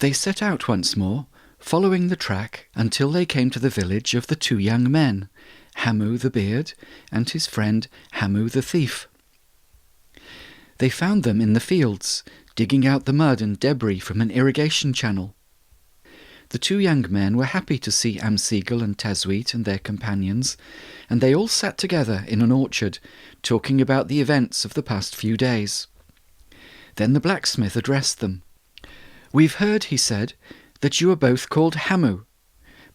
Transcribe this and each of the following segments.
They set out once more, following the track until they came to the village of the two young men, Hamu the beard and his friend Hamu the thief. They found them in the fields, digging out the mud and debris from an irrigation channel. The two young men were happy to see Amseiggel and Tasweit and their companions, and they all sat together in an orchard, talking about the events of the past few days. Then the blacksmith addressed them. "We've heard," he said, "that you are both called Hamu,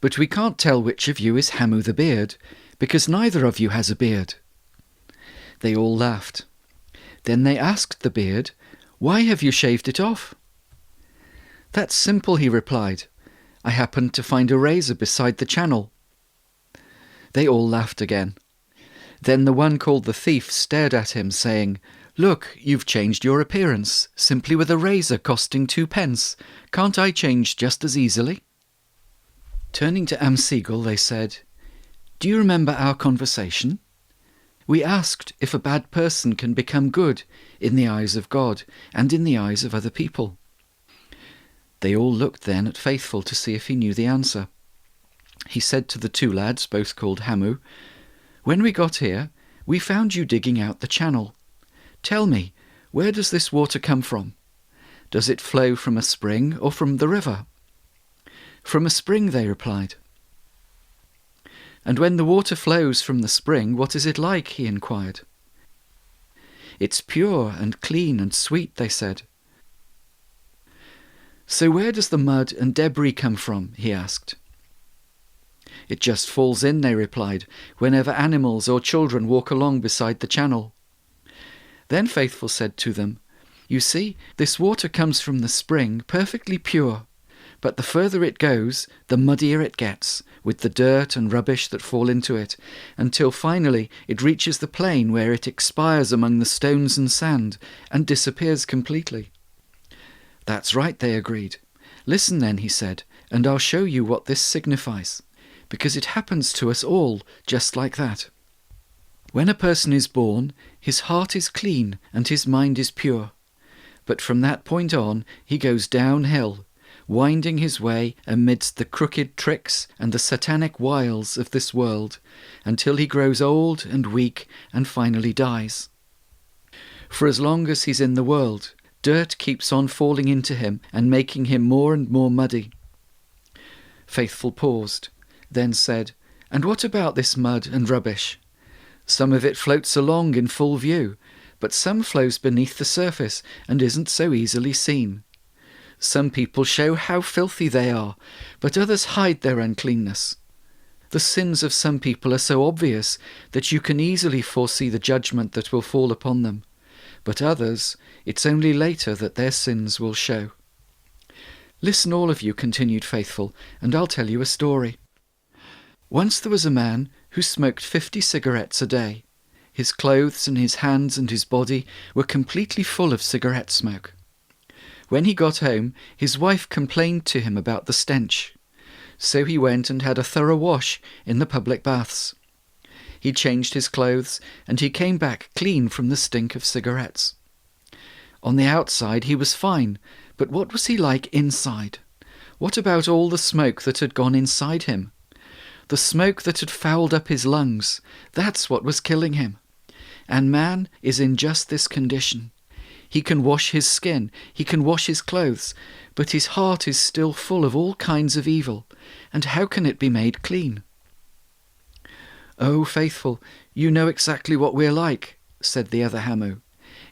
but we can't tell which of you is Hamu the beard, because neither of you has a beard." They all laughed. Then they asked the beard, "Why have you shaved it off?" "That's simple," he replied. "I happened to find a razor beside the channel." They all laughed again. Then the one called the thief stared at him, saying, "Look, you've changed your appearance, simply with a razor costing 2 pence. Can't I change just as easily?" Turning to Amseiggel, they said, "Do you remember our conversation? We asked if a bad person can become good in the eyes of God and in the eyes of other people." They all looked then at Faithful to see if he knew the answer. He said to the two lads, both called Hamu, "When we got here, we found you digging out the channel. Tell me, where does this water come from? Does it flow from a spring or from the river?" "From a spring," they replied. "And when the water flows from the spring, what is it like?" he inquired. "It's pure and clean and sweet," they said. "So where does the mud and debris come from?" he asked. "It just falls in," they replied, "whenever animals or children walk along beside the channel." Then Faithful said to them, "You see, this water comes from the spring, perfectly pure, but the further it goes, the muddier it gets, with the dirt and rubbish that fall into it, until finally it reaches the plain where it expires among the stones and sand and disappears completely." "That's right," they agreed. "Listen then," he said, "and I'll show you what this signifies, because it happens to us all just like that. When a person is born, his heart is clean and his mind is pure. But from that point on, he goes downhill, winding his way amidst the crooked tricks and the satanic wiles of this world, until he grows old and weak and finally dies. For as long as he's in the world, dirt keeps on falling into him and making him more and more muddy." Faithful paused, then said, "And what about this mud and rubbish? Some of it floats along in full view, but some flows beneath the surface and isn't so easily seen. Some people show how filthy they are, but others hide their uncleanness. The sins of some people are so obvious that you can easily foresee the judgment that will fall upon them, but others, it's only later that their sins will show. Listen all of you," continued Faithful, "and I'll tell you a story. Once there was a man who smoked 50 cigarettes a day. His clothes and his hands and his body were completely full of cigarette smoke. When he got home, his wife complained to him about the stench. So he went and had a thorough wash in the public baths. He changed his clothes, and he came back clean from the stink of cigarettes. On the outside he was fine, but what was he like inside? What about all the smoke that had gone inside him? The smoke that had fouled up his lungs, that's what was killing him. And man is in just this condition. He can wash his skin, he can wash his clothes, but his heart is still full of all kinds of evil, and how can it be made clean?" "Oh, Faithful, you know exactly what we're like," said the other Hamu.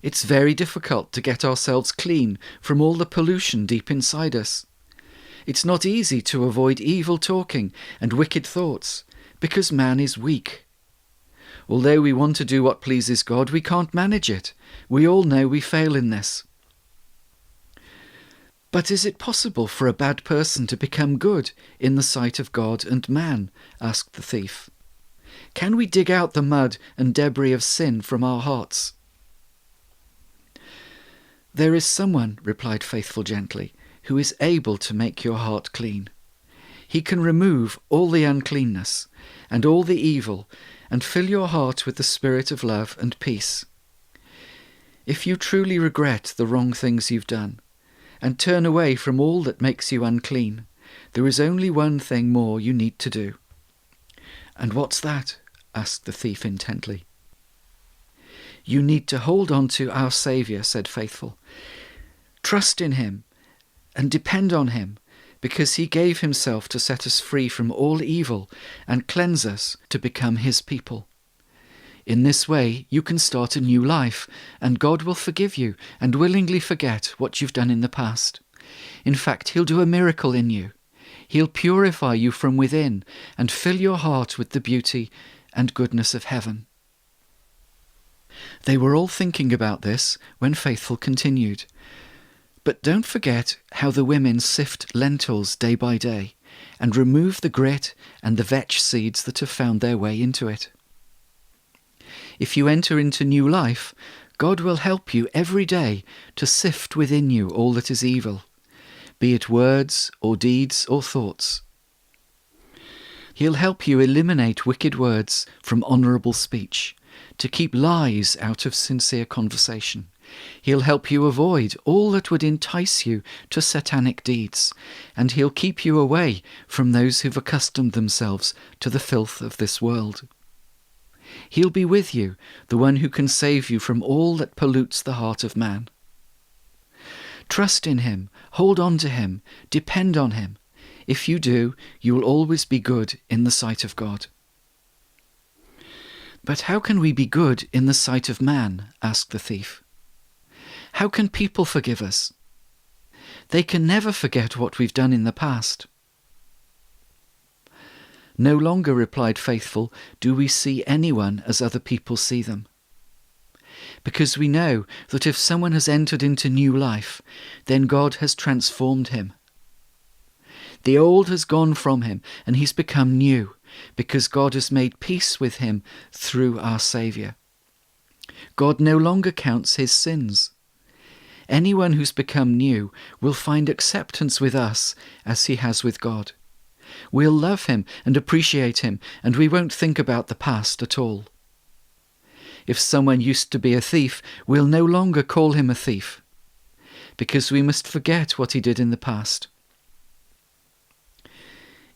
"It's very difficult to get ourselves clean from all the pollution deep inside us. It's not easy to avoid evil talking and wicked thoughts, because man is weak. Although we want to do what pleases God, we can't manage it. We all know we fail in this." "But is it possible for a bad person to become good in the sight of God and man?" asked the thief. "Can we dig out the mud and debris of sin from our hearts?" "There is someone," replied Faithful gently, "who is able to make your heart clean. He can remove all the uncleanness and all the evil and fill your heart with the spirit of love and peace. If you truly regret the wrong things you've done, and turn away from all that makes you unclean. There is only one thing more you need to do." "And what's that?" asked the thief intently. "You need to hold on to our Saviour," said Faithful. "Trust in him and depend on him, because he gave himself to set us free from all evil and cleanse us to become his people. In this way you can start a new life, and God will forgive you and willingly forget what you've done in the past. In fact, he'll do a miracle in you. He'll purify you from within and fill your heart with the beauty and goodness of heaven." They were all thinking about this when Faithful continued. "But don't forget how the women sift lentils day by day and remove the grit and the vetch seeds that have found their way into it. If you enter into new life, God will help you every day to sift within you all that is evil, be it words or deeds or thoughts. He'll help you eliminate wicked words from honourable speech, to keep lies out of sincere conversation. He'll help you avoid all that would entice you to satanic deeds, and he'll keep you away from those who've accustomed themselves to the filth of this world. He'll be with you, the one who can save you from all that pollutes the heart of man. Trust in him, hold on to him, depend on him. If you do, you will always be good in the sight of God." "But how can we be good in the sight of man?" asked the thief. "How can people forgive us? They can never forget what we've done in the past." "No longer," replied Faithful, "do we see anyone as other people see them. Because we know that if someone has entered into new life, then God has transformed him. The old has gone from him and he's become new, because God has made peace with him through our Saviour. God no longer counts his sins. Anyone who's become new will find acceptance with us as he has with God. We'll love him and appreciate him, and we won't think about the past at all. If someone used to be a thief, we'll no longer call him a thief, because we must forget what he did in the past."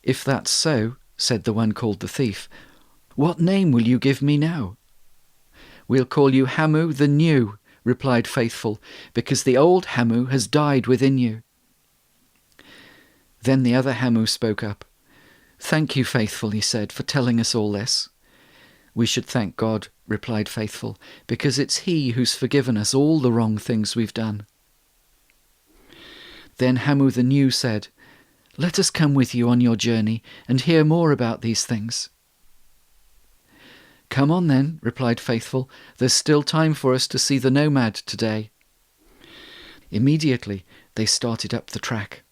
"If that's so," said the one called the thief, "what name will you give me now?" "We'll call you Hamu the New," replied Faithful, "because the old Hamu has died within you." Then the other Hamu spoke up. "Thank you, Faithful," he said, "for telling us all this." "We should thank God," replied Faithful, "because it's he who's forgiven us all the wrong things we've done." Then Hamu the New said, "Let us come with you on your journey and hear more about these things." "Come on then," replied Faithful. "There's still time for us to see the nomad today." Immediately they started up the track.